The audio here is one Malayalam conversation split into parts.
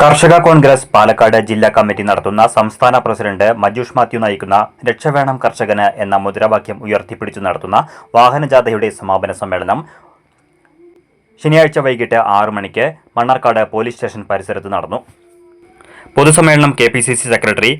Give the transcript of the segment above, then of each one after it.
കർഷക കോൺഗ്രസ് പാലക്കാട് ജില്ലാ കമ്മിറ്റി നടത്തുന്ന സംസ്ഥാന പ്രസിഡന്റ് മജൂഷ് മാത്യു നയിക്കുന്ന രക്ഷവേണം കർഷകന് എന്ന മുദ്രാവാക്യം ഉയർത്തിപ്പിടിച്ചു നടത്തുന്ന വാഹനജാഥയുടെ സമാപന സമ്മേളനം ശനിയാഴ്ച വൈകിട്ട് 6 മണിക്ക് മണ്ണാർക്കാട് പോലീസ് സ്റ്റേഷൻ പരിസരത്ത് നടന്നു. പൊതുസമ്മേളനം KPCC സെക്രട്ടറി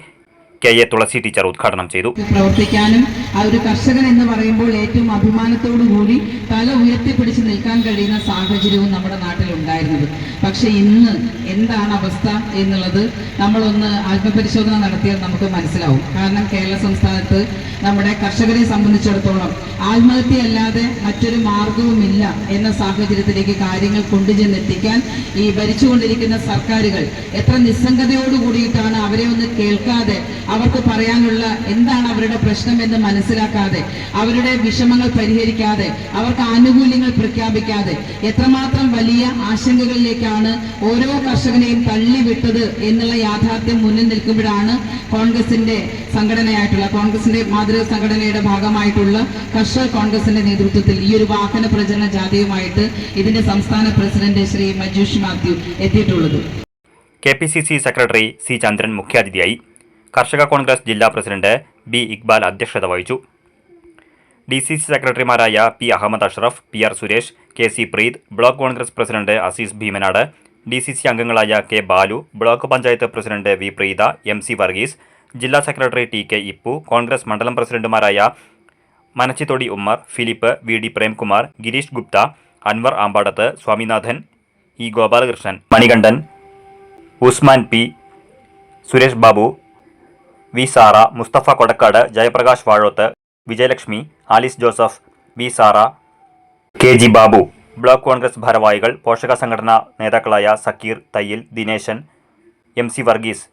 KA തുളസി ടീച്ചർ ഉദ്ഘാടനം ചെയ്തു. പ്രവർത്തിക്കാനും ആ ഒരു കർഷകൻ എന്ന് പറയുമ്പോൾ ഏറ്റവും അഭിമാനത്തോടു കൂടി തല ഉയർത്തിപ്പിടിച്ച് നിൽക്കാൻ കഴിയുന്ന സാഹചര്യവും നമ്മുടെ നാട്ടിലുണ്ടായിരുന്നത്. പക്ഷെ ഇന്ന് എന്താണ് അവസ്ഥ എന്നുള്ളത് നമ്മളൊന്ന് ആത്മപരിശോധന നടത്തിയാൽ നമുക്ക് മനസ്സിലാവും. കാരണം കേരള സംസ്ഥാനത്ത് നമ്മുടെ കർഷകരെ സംബന്ധിച്ചിടത്തോളം ആത്മഹത്യയല്ലാതെ മറ്റൊരു മാർഗവുമില്ല എന്ന സാഹചര്യത്തിലേക്ക് കാര്യങ്ങൾ കൊണ്ടുചെന്നെത്തിക്കാൻ ഈ ഭരിച്ചുകൊണ്ടിരിക്കുന്ന സർക്കാരുകൾ എത്ര നിസ്സംഗതയോട് കൂടിയിട്ടാണ് അവരെ ഒന്ന് കേൾക്കാതെ, അവർക്ക് പറയാനുള്ള എന്താണ് അവരുടെ പ്രശ്നമെന്ന് മനസ്സിലാക്കാതെ, അവരുടെ വിഷമങ്ങൾ പരിഹരിക്കാതെ, അവർക്ക് ആനുകൂല്യങ്ങൾ പ്രഖ്യാപിക്കാതെ എത്രമാത്രം വലിയ ആശങ്കകളിലേക്കാണ് ഓരോ കർഷകനെയും തള്ളിവിട്ടത് എന്നുള്ള യാഥാർത്ഥ്യം മുന്നിൽ നിൽക്കുമ്പോഴാണ് കോൺഗ്രസിന്റെ മാതൃ സംഘടനയുടെ ഭാഗമായിട്ടുള്ള കർഷക കോൺഗ്രസിന്റെ നേതൃത്വത്തിൽ ഈ ഒരു വാഹന പ്രചരണ ജാഥയുമായിട്ട് ഇതിന്റെ സംസ്ഥാന പ്രസിഡന്റ് ശ്രീ മജൂഷ് മാത്യു എത്തിയിട്ടുള്ളത്. KPCC സെക്രട്ടറി C ചന്ദ്രൻ മുഖ്യാതിഥിയായി. കർഷക കോൺഗ്രസ് ജില്ലാ പ്രസിഡന്റ് B ഇക്ബാൽ അധ്യക്ഷത വഹിച്ചു. DCC സെക്രട്ടറിമാരായ P Ahammed Ashraf, PR Suresh, KC Preeth, block Congress president Azeez Bheemanad, DCC അംഗങ്ങളായ K Balu, block panchayat president V Preetha, MC Varghese, ജില്ലാ സെക്രട്ടറി TK ഇപ്പു, കോൺഗ്രസ് മണ്ഡലം പ്രസിഡന്റുമാരായ മനച്ചിത്തൊടി ഉമ്മർ, ഫിലിപ്പ്, VD പ്രേംകുമാർ, Girish Gupta, Anwar Ambadath, Swaminathan, E Gopalakrishnan, Manikandan, Usman P, Suresh Babu, V Sara, Mustafa Kodakkad, Jayaprakash Vazhoth, Vijayalakshmi, Alice Joseph, V Sara, KG Babu, block Congress ഭാരവാഹികൾ, പോഷക സംഘടനാ നേതാക്കളായ സക്കീർ, തയ്യിൽ, ദിനേശൻ, MC വർഗീസ്,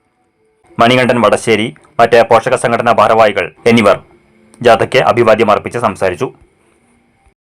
മണികണ്ഠൻ വടശ്ശേരി, മറ്റ് പോഷക സംഘടനാ ഭാരവാഹികൾ എന്നിവർ ജാഥയ്ക്ക് അഭിവാദ്യം അർപ്പിച്ച് സംസാരിച്ചു.